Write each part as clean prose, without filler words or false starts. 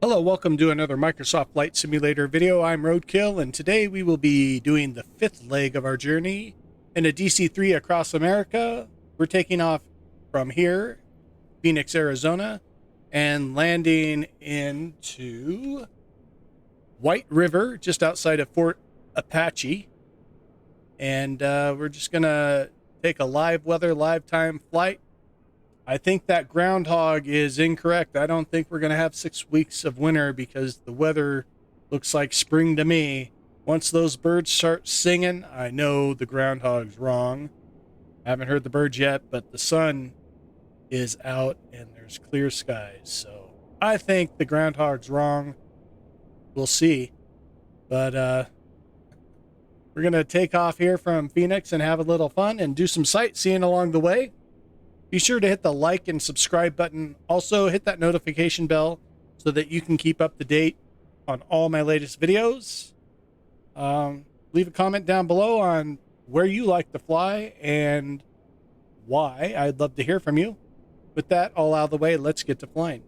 Hello, welcome to another Microsoft Flight Simulator video. I'm Roadkill, and today we will be doing the fifth leg of our journey in a DC-3 across America. We're taking off from here, Phoenix, Arizona, and landing into White River, just outside of Fort Apache. And we're just going to take a live weather, live time flight. I think that groundhog is incorrect. I don't think we're going to have 6 weeks of winter because the weather looks like spring to me. Once those birds start singing, I know the groundhog's wrong. I haven't heard the birds yet, but the sun is out and there's clear skies. So I think the groundhog's wrong. We'll see. But we're going to take off here from Phoenix and have a little fun and do some sightseeing along the way. Be sure to hit the like and subscribe button. Also, hit that notification bell so that you can keep up to date on all my latest videos. Leave a comment down below on where you like to fly and why. I'd love to hear from you. With that all out of the way, let's get to flying.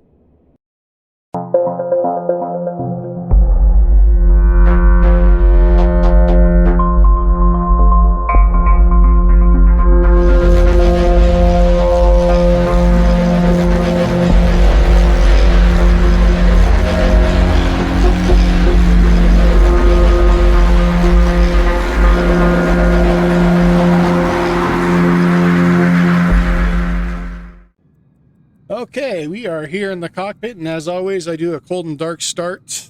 Okay, we are here in the cockpit, and as always, I do a cold and dark start,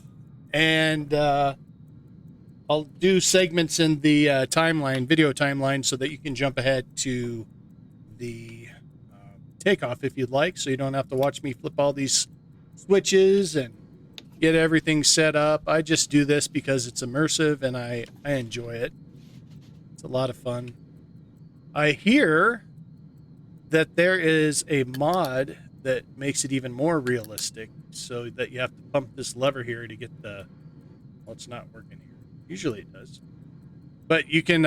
and I'll do segments in the video timeline, so that you can jump ahead to the takeoff if you'd like, so you don't have to watch me flip all these switches and get everything set up. I just do this because it's immersive, and I enjoy it. It's a lot of fun. I hear that there is a mod that makes it even more realistic, so that you have to pump this lever here to get the, well, it's not working here. Usually it does. But you can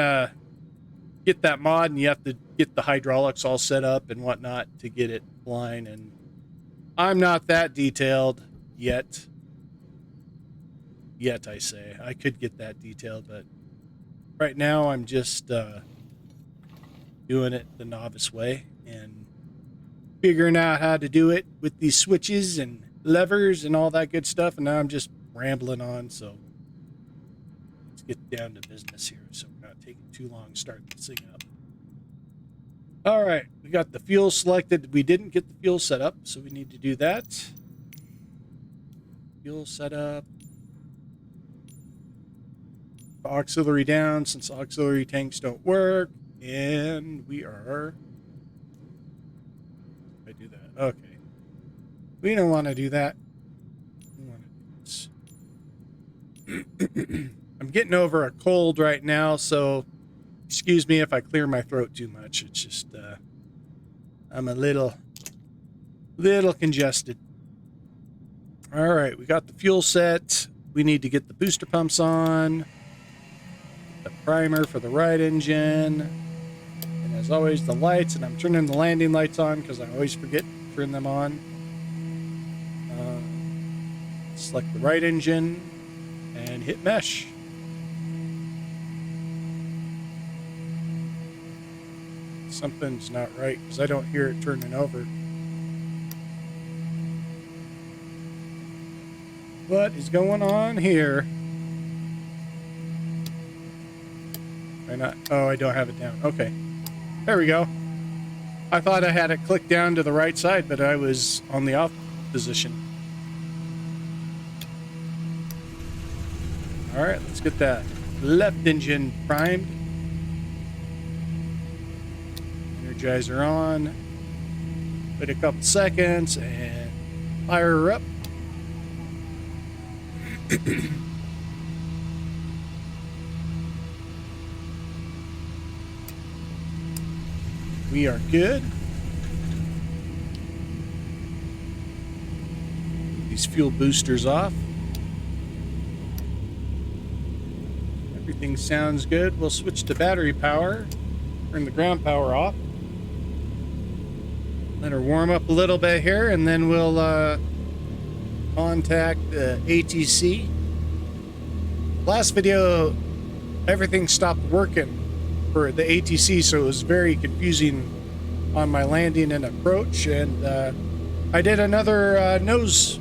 get that mod, and you have to get the hydraulics all set up and whatnot to get it flying, and I'm not that detailed yet. Yet, I say. I could get that detailed, but right now I'm just doing it the novice way and figuring out how to do it with these switches and levers and all that good stuff, and now I'm just rambling on, so let's get down to business here so we're not taking too long starting this thing up. All right, we got the fuel selected. We didn't get the fuel set up, so we need to do that. Fuel setup. Auxiliary down, since auxiliary tanks don't work, and we are... I do that. Okay. We don't want to do that. We want to do this. I'm getting over a cold right now, so excuse me if I clear my throat too much. It's just I'm a little congested. All right, we got the fuel set. We need to get the booster pumps on. The primer for the right engine. And as always, the lights, and I'm turning the landing lights on because I always forget to turn them on. Select the right engine and hit mesh. Something's not right because I don't hear it turning over. What is going on here? Why not? Oh, I don't have it down. Okay. There we go. I thought I had it clicked down to the right side, but I was on the off position. All right, let's get that left engine primed. Energizer on. Wait a couple seconds and fire her up. We are good. These fuel boosters off. Everything sounds good. We'll switch to battery power. Turn the ground power off. Let her warm up a little bit here, and then we'll contact the ATC. Last video, everything stopped working for the ATC, so it was very confusing on my landing and approach, and I did another nose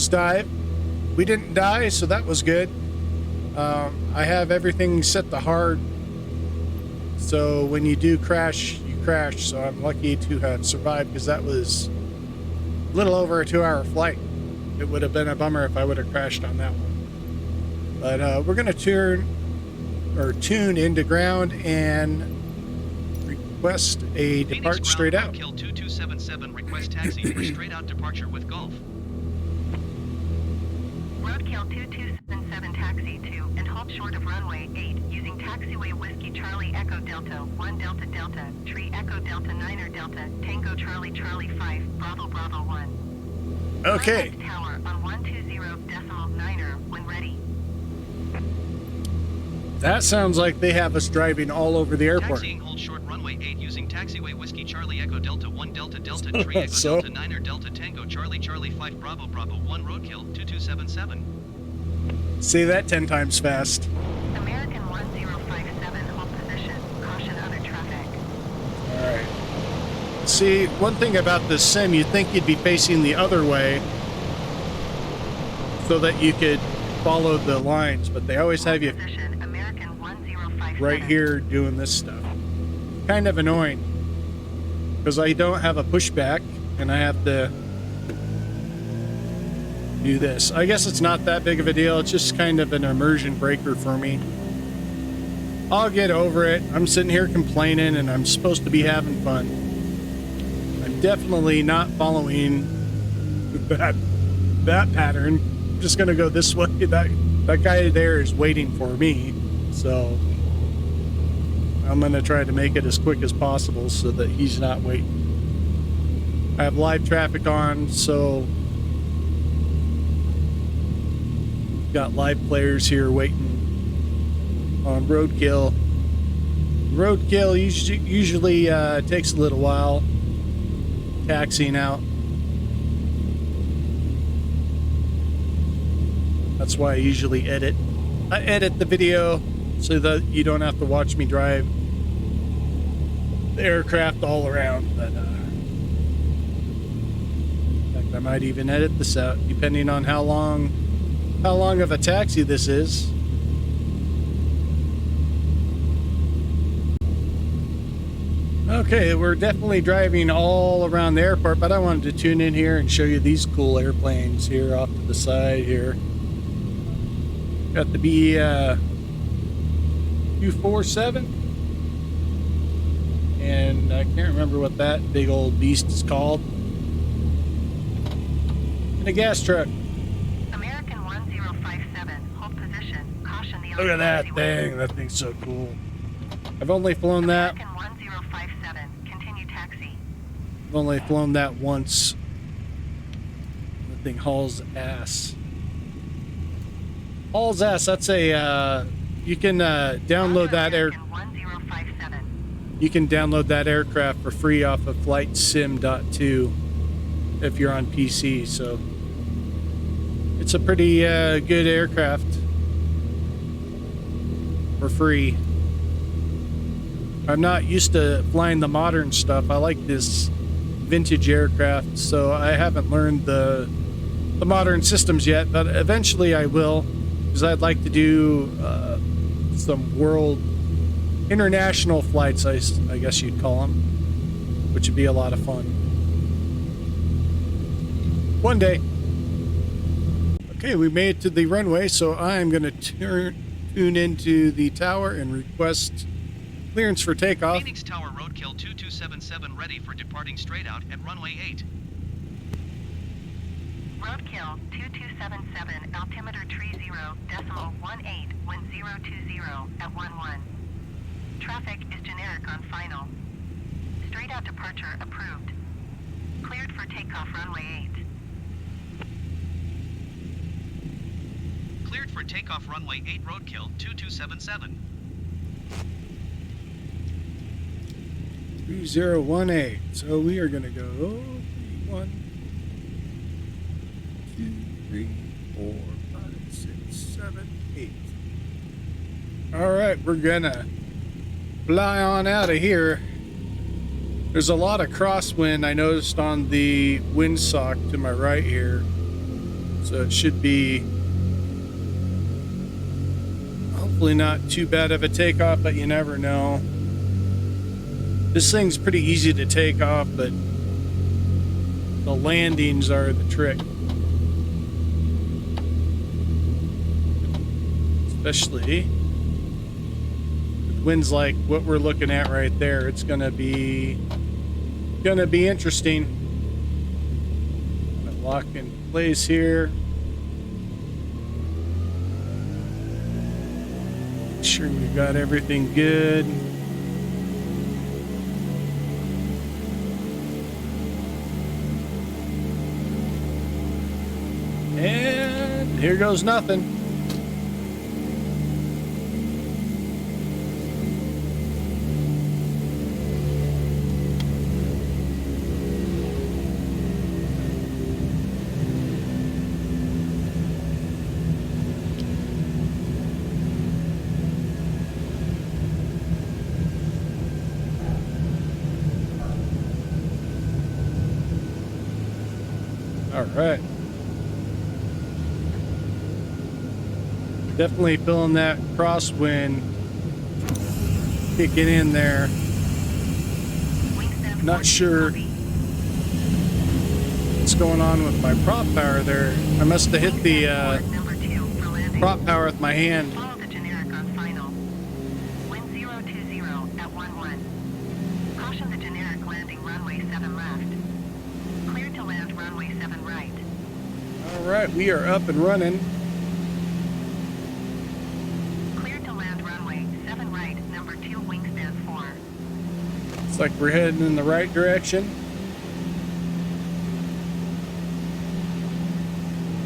dive. We didn't die, so that was good. I have everything set to hard, so when you do crash, you crash, so I'm lucky to have survived, because that was a little over a 2-hour flight. It would have been a bummer if I would have crashed on that one. But we're going to tune into ground and request a depart straight out. Kill 2277, request taxi for straight out departure with Gulf. Roadkill 2277 taxi to and hold short of runway 8 using taxiway Whiskey Charlie Echo Delta 1 Delta Delta Tree Echo Delta Niner Delta Tango Charlie Charlie 5 Bravo Bravo 1. Okay. Tower on 120.9 when ready. That sounds like they have us driving all over the airport. Taxiing hold short runway 8 using taxiway Whiskey Charlie Echo Delta 1 Delta Delta Tree Echo Delta Niner Delta Tango Charlie Charlie 5 Bravo Bravo 1 Roadkill 2277. Say that 10 times fast. American 1057 hold position. Caution other traffic. Alright. See, one thing about this sim, you'd think you'd be facing the other way so that you could follow the lines, but they always have you right here doing this stuff. Kind of annoying, because I don't have a pushback and I have to do this. I guess it's not that big of a deal. It's just kind of an immersion breaker for me. I'll get over it. I'm sitting here complaining and I'm supposed to be having fun. I'm definitely not following that pattern. I'm just gonna go this way. That guy there is waiting for me, so I'm gonna try to make it as quick as possible so that he's not waiting. I have live traffic on, so got live players here waiting on roadkill. Roadkill usually takes a little while taxiing out. That's why I usually edit. I edit the video so that you don't have to watch me drive the aircraft all around. But in fact, I might even edit this out depending on how long of a taxi this is. Okay, we're definitely driving all around the airport, but I wanted to tune in here and show you these cool airplanes here off to the side here. Got the B247, and I can't remember what that big old beast is called. And a gas truck. American 1057, hold position. Caution the Look at that thing. That thing's so cool. I've only flown that. American 1057, continue taxi. I've only flown that once. The thing hauls ass. Hauls ass. That's a. You can download that air. 1057. You can download that aircraft for free off of FlightSim.2 if you're on PC. So it's a pretty good aircraft for free. I'm not used to flying the modern stuff. I like this vintage aircraft, so I haven't learned the modern systems yet, but eventually I will, because I'd like to do some international flights, I guess you'd call them, which would be a lot of fun. One day. Okay, we made it to the runway, so I'm going to tune into the tower and request clearance for takeoff. Phoenix Tower Roadkill 2277 ready for departing straight out at runway 8. Roadkill 2277, altimeter 30.18 when 020 at 11. Traffic is generic on final. Straight out departure approved. Cleared for takeoff runway 8. Cleared for takeoff runway 8 Roadkill 2277. 3018. So we are going to go 1, 2, 3, 4, 5, 6, 7, 8. All right, we're gonna fly on out of here. There's a lot of crosswind I noticed on the windsock to my right here, so it should be hopefully not too bad of a takeoff, but you never know. This thing's pretty easy to take off, but the landings are the trick. Especially with winds like what we're looking at right there. It's gonna be interesting. I'm lock in place here. Make sure we got everything good. And here goes nothing. All right. Definitely feeling that crosswind kicking in there. Not sure what's going on with my prop power there. I must have hit the prop power with my hand. Follow the generic on final. Wind 020 at 11. Caution the generic landing runway 7 left. Clear to land runway 7 right. All right, we are up and running. Clear to land runway 7 right, number 2 wingspan 4. Looks like we're heading in the right direction.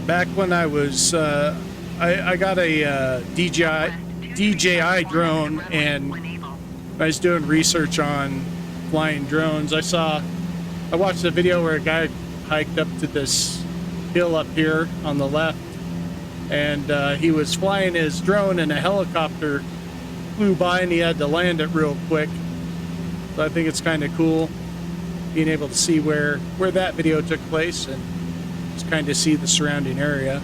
Back when I was, I got a DJI drone, and I was doing research on flying drones. I watched a video where a guy hiked up to this hill up here on the left, and he was flying his drone, and a helicopter flew by, and he had to land it real quick. So I think it's kind of cool being able to see where that video took place and just kind of see the surrounding area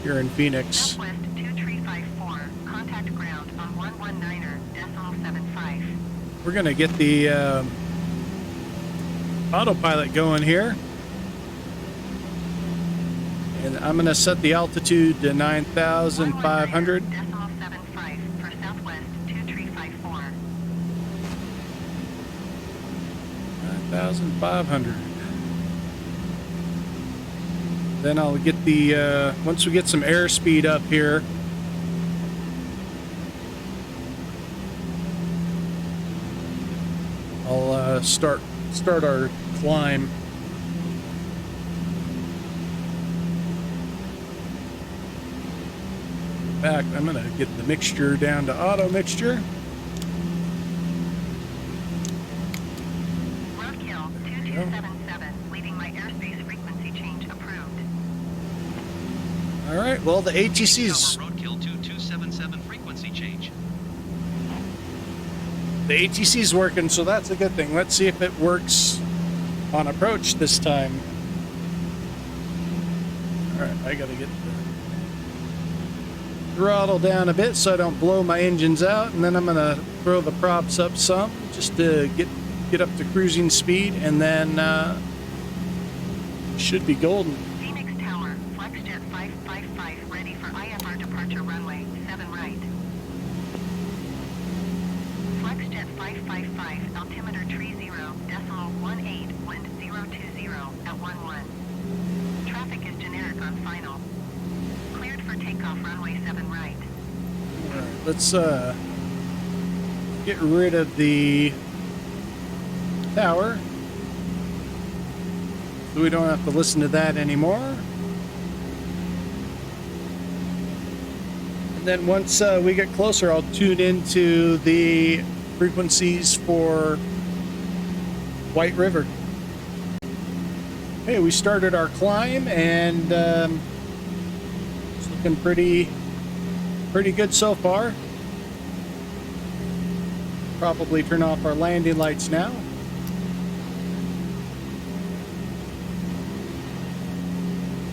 here in Phoenix. Southwest 2354, contact ground on 119.75. We're gonna get the autopilot going here, and I'm gonna set the altitude to 9,500. 119.75 for Southwest 2354. 9,500. Then I'll get the once we get some airspeed up here, I'll start our climb. In fact, I'm gonna get the mixture down to auto mixture. Roadkill 2277, leaving my airspace frequency change approved. All right. Well, the ATC's Roadkill 2277 frequency change. the ATC's working, so that's a good thing. Let's see if it works on approach this time. All right, I gotta get the throttle down a bit so I don't blow my engines out, and then I'm gonna throw the props up some just to get up to cruising speed, and then should be golden. Phoenix Tower, Flexjet 555, ready for IFR departure runway 7 right. Flexjet 555, altimeter 30.18, wind 020 at 11. Traffic is generic on final. Cleared for takeoff runway 7 right. All right, let's get rid of the tower so we don't have to listen to that anymore. And then once we get closer, I'll tune into the frequencies for White River. Hey, we started our climb, and looking pretty good so far. Probably turn off our landing lights now.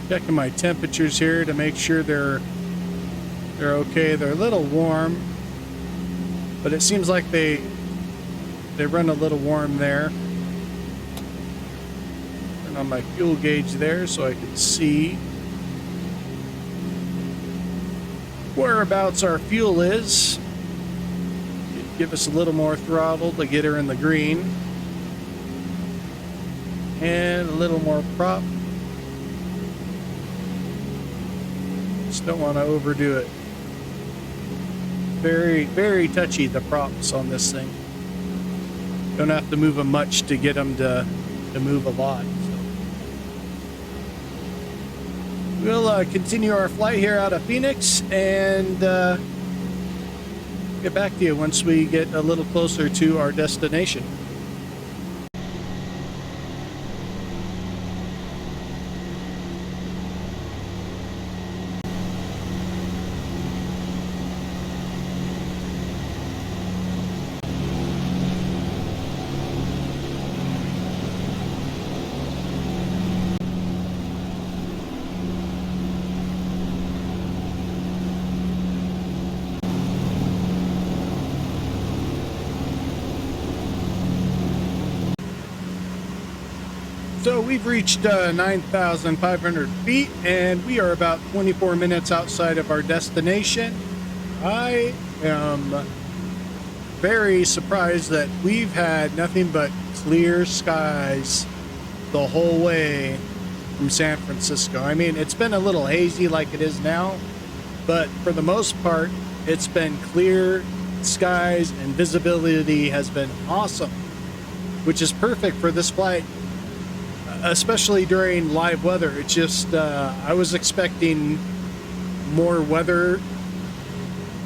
Checking my temperatures here to make sure they're okay. They're a little warm, but it seems like they run a little warm there. Turn on my fuel gauge there so I can see whereabouts our fuel is. Give us a little more throttle to get her in the green. And a little more prop. Just don't want to overdo it. Very touchy, the props on this thing. Don't have to move them much to get them to move a lot. So. We'll continue our flight here out of Phoenix and get back to you once we get a little closer to our destination. So we've reached 9,500 feet and we are about 24 minutes outside of our destination. I am very surprised that we've had nothing but clear skies the whole way from San Francisco. I mean, it's been a little hazy like it is now, but for the most part, it's been clear skies and visibility has been awesome, which is perfect for this flight. Especially during live weather. It's just I was expecting more weather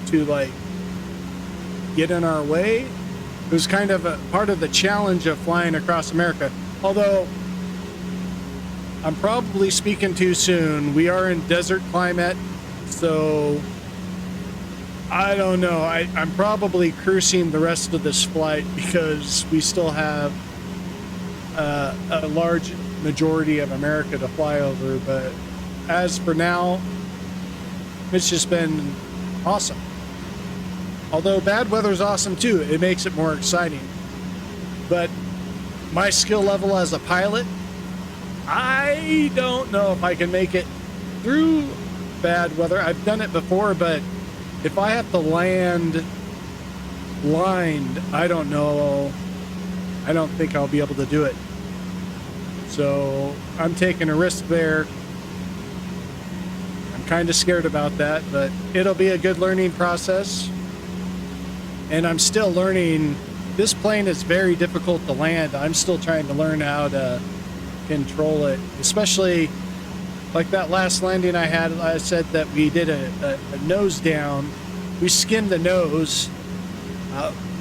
to like get in our way. It was kind of a part of the challenge of flying across America. Although I'm probably speaking too soon. We are in desert climate, so I don't know. I'm probably cruising the rest of this flight because we still have a large majority of America to fly over, but as for now, it's just been awesome. Although bad weather is awesome too, it makes it more exciting. But my skill level as a pilot, I don't know if I can make it through bad weather. I've done it before, but if I have to land blind, I don't know. I don't think I'll be able to do it. So I'm taking a risk there. I'm kind of scared about that, but it'll be a good learning process. And I'm still learning. This plane is very difficult to land. I'm still trying to learn how to control it, especially like that last landing I had. I said that we did a nose down. We skimmed the nose.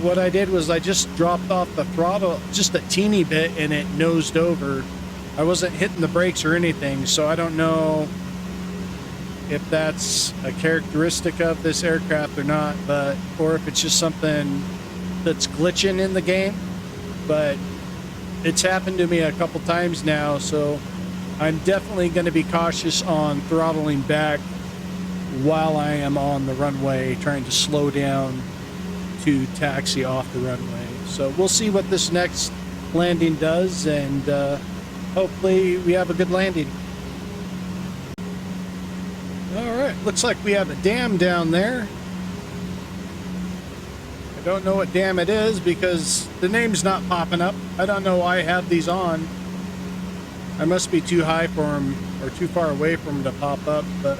What I did was I just dropped off the throttle just a teeny bit and it nosed over. I wasn't hitting the brakes or anything, so I don't know if that's a characteristic of this aircraft or not, but or if it's just something that's glitching in the game. But it's happened to me a couple times now, so I'm definitely going to be cautious on throttling back while I am on the runway, trying to slow down to taxi off the runway. So we'll see what this next landing does, and hopefully we have a good landing. All right, looks like we have a dam down there. I don't know what dam it is because the name's not popping up. I don't know why I have these on. I must be too high for them or too far away for them to pop up, but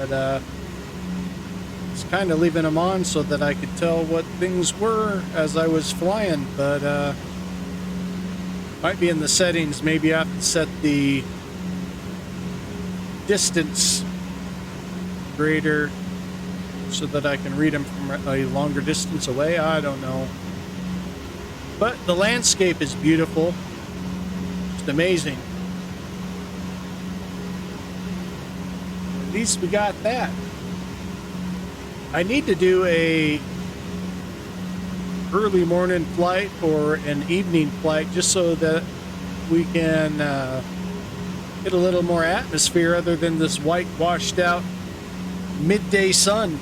it's kind of leaving them on so that I could tell what things were as I was flying, but might be in the settings. Maybe I have to set the distance greater so that I can read them from a longer distance away. I don't know. But the landscape is beautiful. Just amazing. At least we got that. I need to do a early morning flight or an evening flight just so that we can get a little more atmosphere other than this white washed out midday sun.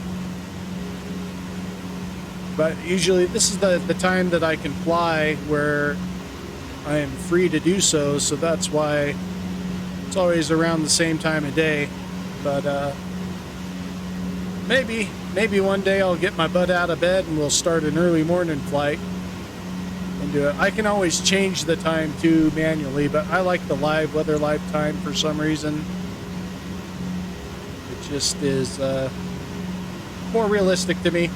But usually this is the time that I can fly where I am free to do so, so that's why it's always around the same time of day. But maybe one day I'll get my butt out of bed and we'll start an early morning flight and do it. I can always change the time too manually, but I like the weather live time for some reason. It just is more realistic to me.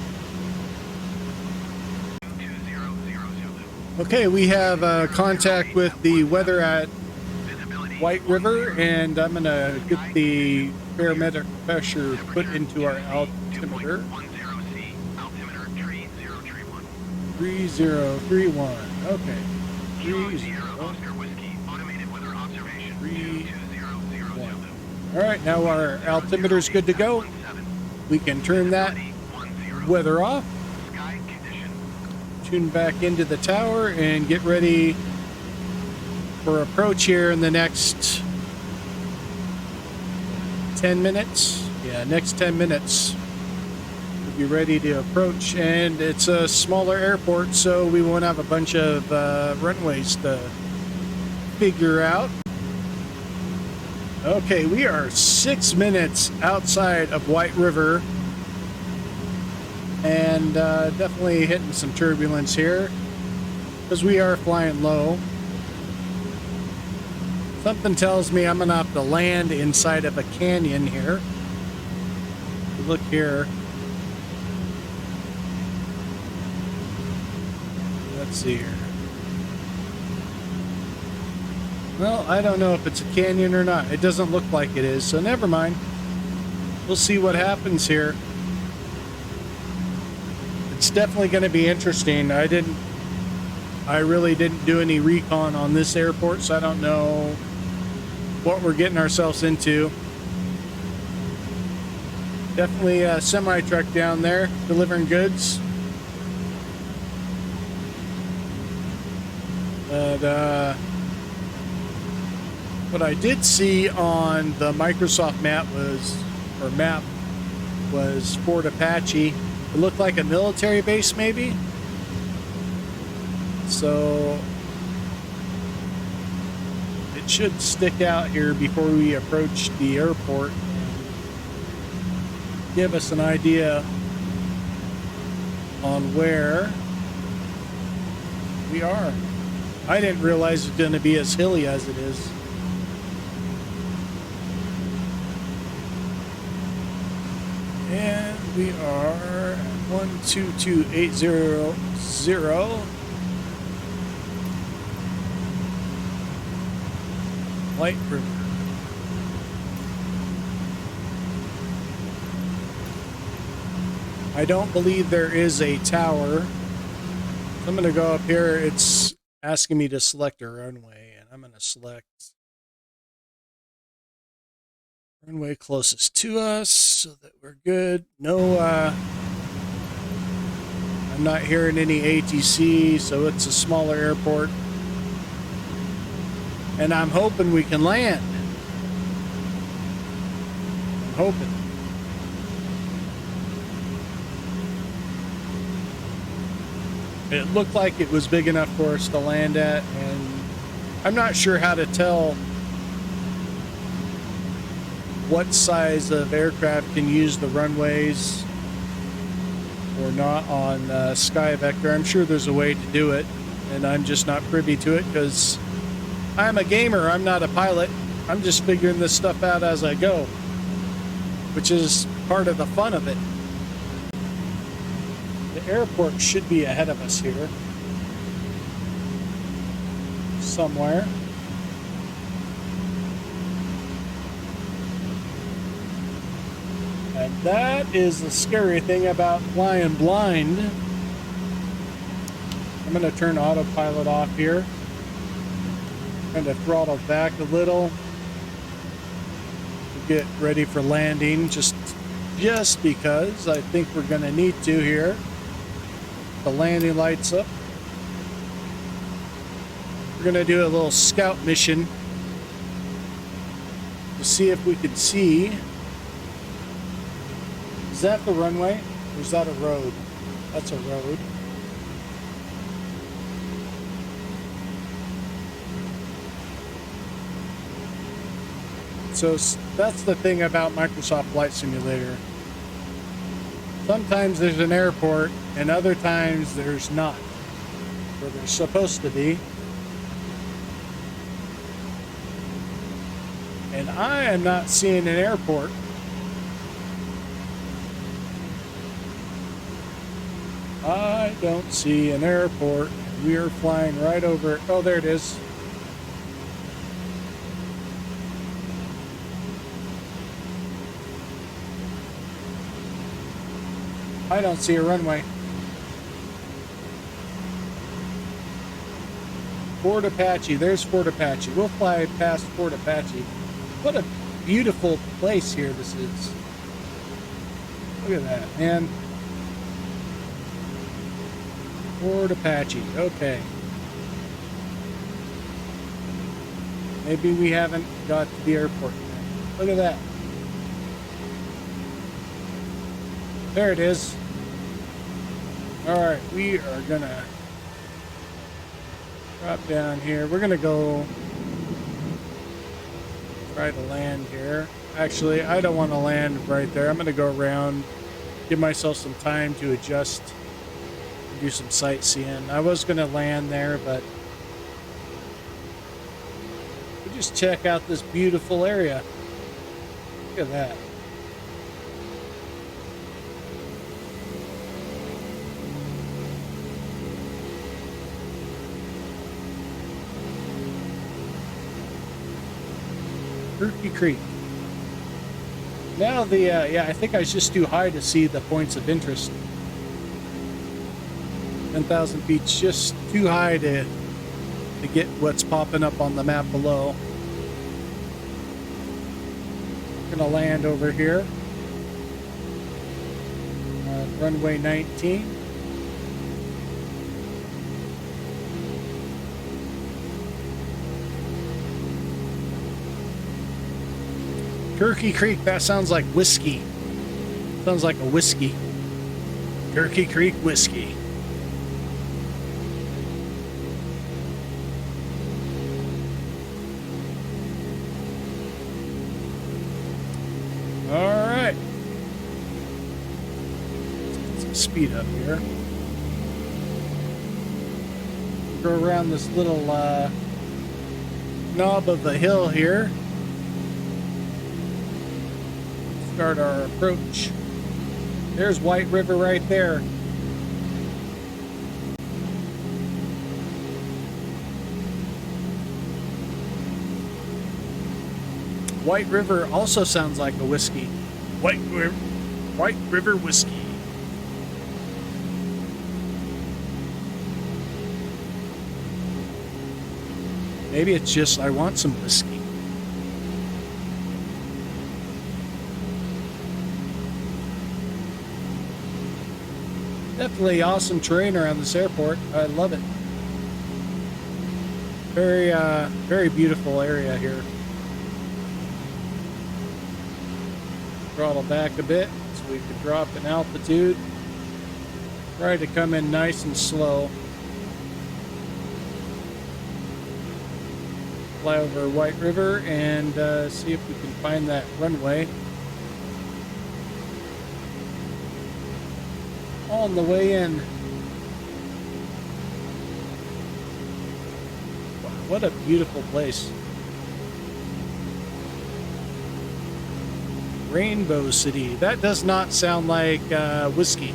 Okay, we have contact with the weather at White River, and I'm going to get the barometric pressure put into our altimeter. 3031. Okay. 3031. All right, now our altimeter is good to go. We can turn that weather off, tune back into the tower, and get ready for approach here in the next 10 minutes. Yeah, next 10 minutes. We'll be ready to approach, and it's a smaller airport, so we won't have a bunch of runways to figure out. Okay, we are 6 minutes outside of White River, and definitely hitting some turbulence here because we are flying low. Something tells me I'm gonna have to land inside of a canyon here. Look here. Let's see here. Well, I don't know if it's a canyon or not. It doesn't look like it is, so never mind. We'll see what happens here. It's definitely going to be interesting. I really didn't do any recon on this airport, so I don't know what we're getting ourselves into. Definitely a semi truck down there delivering goods. But what I did see on the Microsoft map was Fort Apache. It looked like a military base, maybe. So it should stick out here before we approach the airport and give us an idea on where we are. I didn't realize it's going to be as hilly as it is. And we are at 122.800. White River. I don't believe there is a tower. I'm going to go up here. It's asking me to select a runway, and I'm going to select runway closest to us so that we're good. No, I'm not hearing any ATC, so it's a smaller airport. And I'm hoping we can land. I'm hoping. It looked like it was big enough for us to land at, and I'm not sure how to tell what size of aircraft can use the runways or not on Sky Vector. I'm sure there's a way to do it, and I'm just not privy to it because I'm a gamer. I'm not a pilot. I'm just figuring this stuff out as I go, which is part of the fun of it. The airport should be ahead of us here somewhere. And that is the scary thing about flying blind. I'm going to turn autopilot off here. Kind of throttle back a little to get ready for landing. Just just because I think we're going to need to here. The landing lights up. We're going to do a little scout mission to see if we can see. Is that the runway? Or is that a road? That's a road. So that's the thing about Microsoft Flight Simulator. Sometimes there's an airport and other times there's not, where there's supposed to be. And I am not seeing an airport. I don't see an airport. We are flying right over it. Oh, there it is. I don't see a runway. Fort Apache. There's Fort Apache. We'll fly past Fort Apache. What a beautiful place here this is. Look at that, man. Fort Apache. Okay. Maybe we haven't got to the airport yet. Look at that. There it is. Alright, we are gonna drop down here. We're gonna go try to land here. Actually, I don't want to land right there. I'm gonna go around, give myself some time to adjust, do some sightseeing. I was gonna land there, but we'll just check out this beautiful area. Look at that. Turkey Creek. Now yeah, I think I was just too high to see the points of interest. 10,000 feet's just too high to get what's popping up on the map below. Gonna land over here. Runway 19. Turkey Creek, that sounds like whiskey. Sounds like a whiskey. Turkey Creek whiskey. All right. Let's get some speed up here. Go around this little knob of the hill here. Start our approach. There's White River right there. White River also sounds like a whiskey. White River whiskey. Maybe it's just I want some whiskey. Definitely awesome terrain around this airport. I love it. Very beautiful area here. Throttle back a bit so we can drop in altitude. Try to come in nice and slow. Fly over White River and see if we can find that runway. On the way in. Wow, what a beautiful place. Rainbow City. That does not sound like whiskey.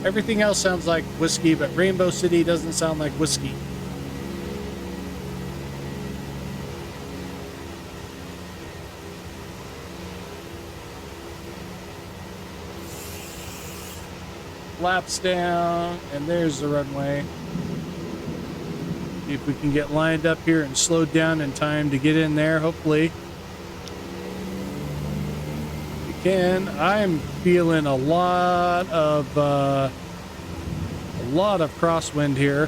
Everything else sounds like whiskey, but Rainbow City doesn't sound like whiskey. Flaps down, and there's the runway. See if we can get lined up here and slowed down in time to get in there, hopefully. If we can. I'm feeling a lot of crosswind here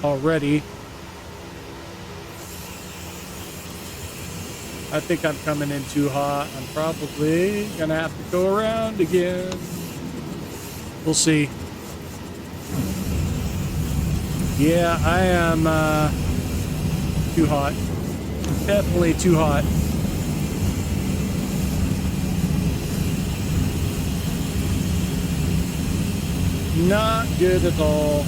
already. I think I'm coming in too hot. I'm probably gonna have to go around again. We'll see. Yeah, I am too hot. Definitely too hot. Not good at all.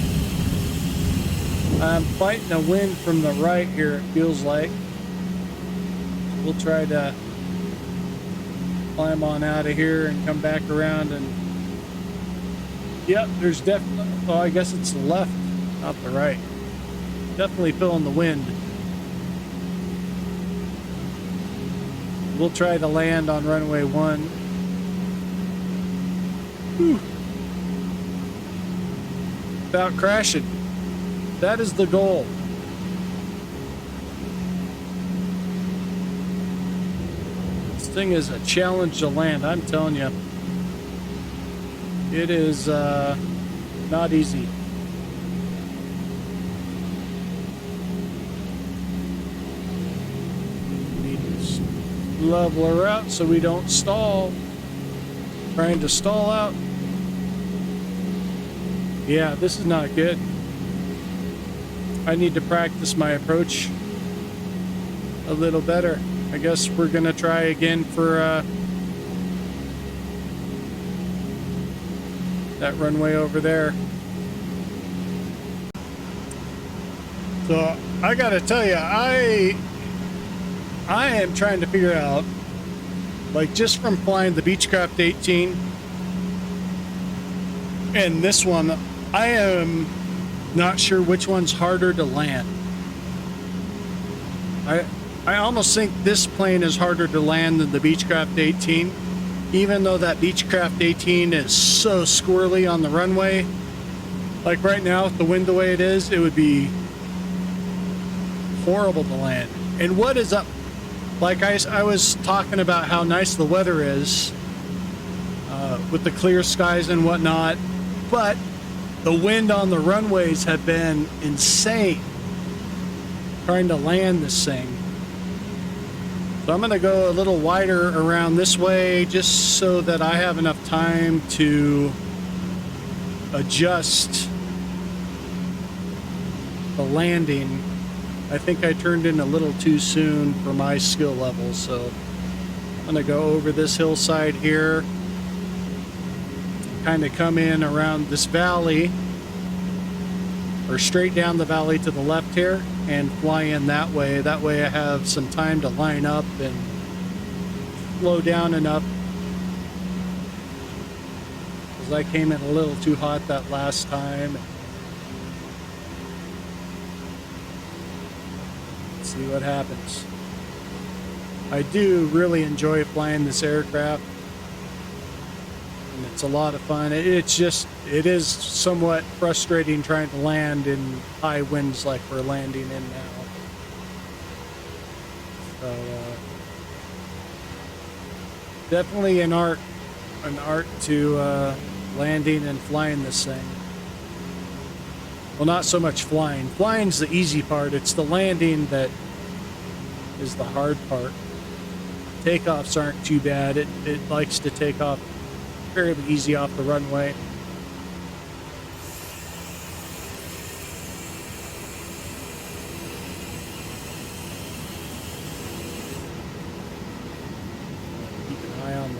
I'm fighting a wind from the right here, it feels like. We'll try to climb on out of here and come back around and... Yep, there's definitely... Oh, I guess it's the left, not the right. Definitely feeling the wind. We'll try to land on runway 1. Whew. Without crashing. That is the goal. This thing is a challenge to land, I'm telling you. It is not easy. Need to level her out so we don't stall. Trying to stall out. Yeah, this is not good. I need to practice my approach a little better. I guess we're gonna try again for that runway over there. So I gotta tell you, I am trying to figure out, like, just from flying the Beechcraft 18 and this one, I am not sure which one's harder to land. I almost think this plane is harder to land than the Beechcraft 18, even though that Beechcraft 18 is so squirrely on the runway. Like right now, with the wind the way it is, it would be horrible to land. And what is up? Like I was talking about how nice the weather is with the clear skies and whatnot, but the wind on the runways have been insane trying to land this thing. So I'm going to go a little wider around this way just so that I have enough time to adjust the landing. I think I turned in a little too soon for my skill level, so I'm going to go over this hillside here, kind of come in around this valley, or straight down the valley to the left here, and fly in that way. That way I have some time to line up and slow down enough, because I came in a little too hot that last time. Let's see what happens. I do really enjoy flying this aircraft, and it's a lot of fun. It is somewhat frustrating trying to land in high winds like we're landing in now. So definitely an art to landing and flying this thing. Well, not so much flying. Flying's the easy part. It's the landing that is the hard part. Takeoffs aren't too bad. It likes to take off fairly easy off the runway. Keep an eye on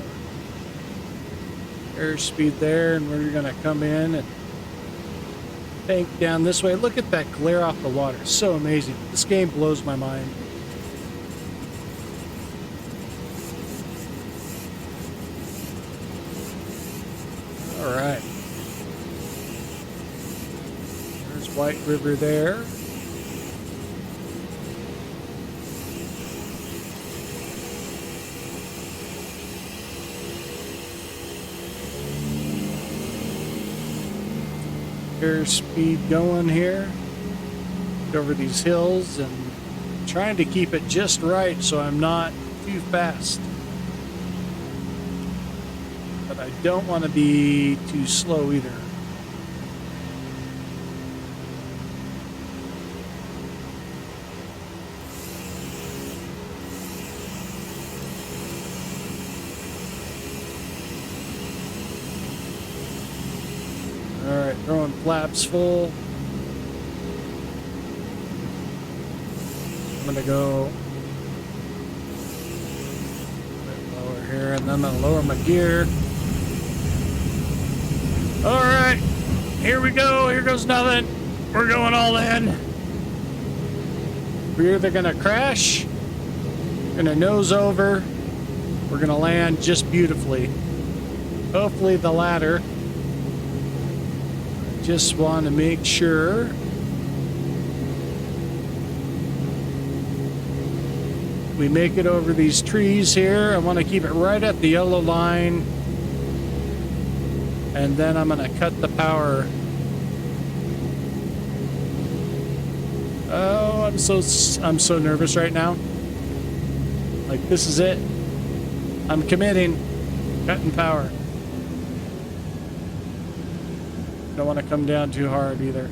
the airspeed there, and we're going to come in and bank down this way. Look at that glare off the water. It's so amazing. This game blows my mind. All right. There's White River there. Airspeed going here. Get over these hills and trying to keep it just right so I'm not too fast. but I don't want to be too slow either. Alright, throwing flaps full. I'm gonna go a bit lower here, and then I'll lower my gear. Alright, here we go. Here goes nothing. We're going all in. We're either gonna crash, gonna nose over, we're gonna land just beautifully. Hopefully the latter. Just want to make sure we make it over these trees here. I want to keep it right at the yellow line, and then I'm going to cut the power. Oh, I'm so nervous right now. Like, this is it. I'm committing. Cutting power. Don't want to come down too hard either.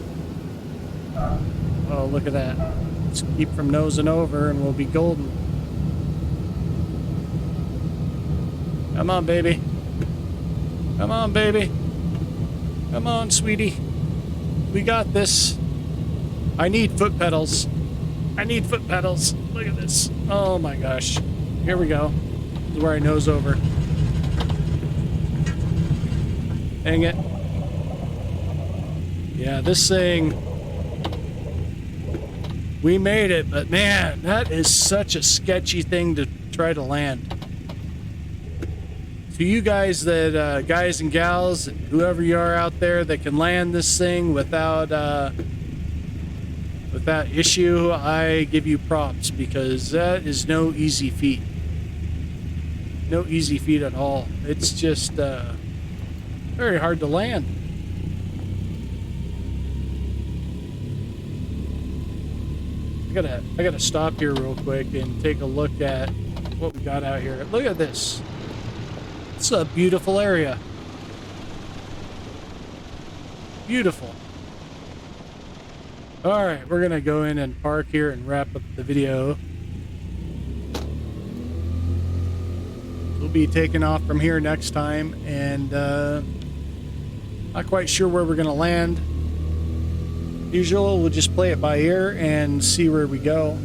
Oh, look at that. Let's keep from nosing over and we'll be golden. Come on, baby. Come on, baby. Come on, sweetie. We got this. I need foot pedals. I need foot pedals. Look at this. Oh my gosh. Here we go. This is where I nose over. Dang it. Yeah, this thing, we made it, but man, that is such a sketchy thing to try to land. To you guys that, guys and gals, whoever you are out there that can land this thing without issue, I give you props, because that is no easy feat. No easy feat at all. It's just very hard to land. I gotta stop here real quick and take a look at what we got out here. Look at this. It's a beautiful area. Beautiful. All right, we're gonna go in and park here and wrap up the video. We'll be taking off from here next time, and not quite sure where we're gonna land. Usual, we'll just play it by ear and see where we go.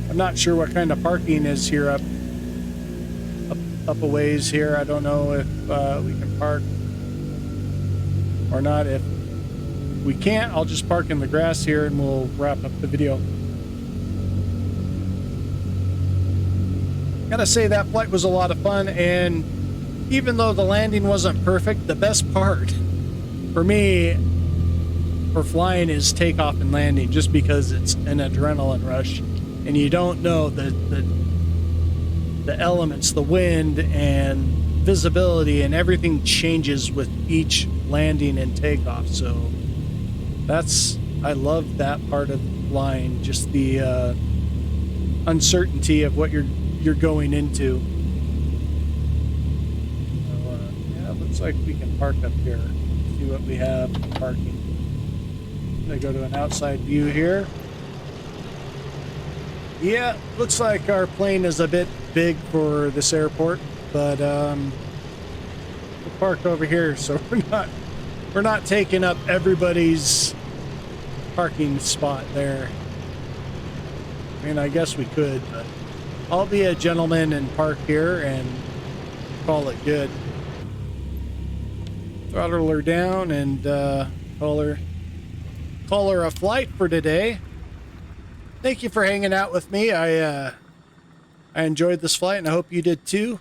I'm not sure what kind of parking is here up a ways here. I don't know if we can park or not. If we can't, I'll just park in the grass here and we'll wrap up the video. Gotta say, that flight was a lot of fun, and even though the landing wasn't perfect, the best part for me, for flying, is takeoff and landing, just because it's an adrenaline rush, and you don't know the elements, the wind and visibility, and everything changes with each landing and takeoff. So I love that part of flying, just the uncertainty of what you're going into. So, yeah, looks like we can park up here. See what we have for parking. I'm gonna go to an outside view here. Yeah, looks like our plane is a bit big for this airport, but we'll park over here so we're not taking up everybody's parking spot there. I mean, I guess we could, but I'll be a gentleman and park here and call it good. Throttle her down and call her a flight for today. Thank you for hanging out with me. I enjoyed this flight, and I hope you did too.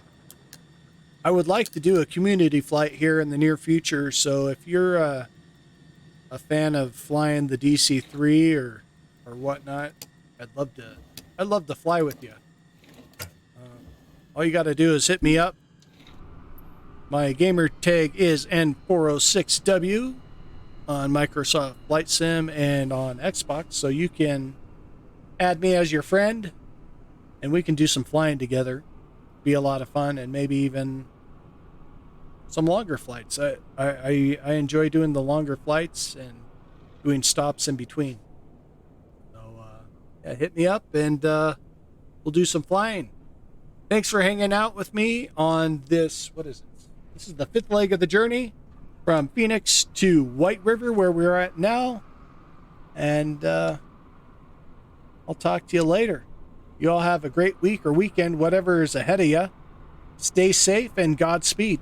I would like to do a community flight here in the near future, so if you're a fan of flying the DC-3 or whatnot, I'd love to fly with you. All you got to do is hit me up. My gamer tag is N406W on Microsoft Flight Sim and on Xbox, so you can add me as your friend and we can do some flying together. be a lot of fun, and maybe even some longer flights. I enjoy doing the longer flights and doing stops in between. So yeah, hit me up and we'll do some flying. Thanks for hanging out with me on this. What is it? This is the 5th leg of the journey from Phoenix to White River, where we're at now. And I'll talk to you later. You all have a great week or weekend, whatever is ahead of you. Stay safe and Godspeed.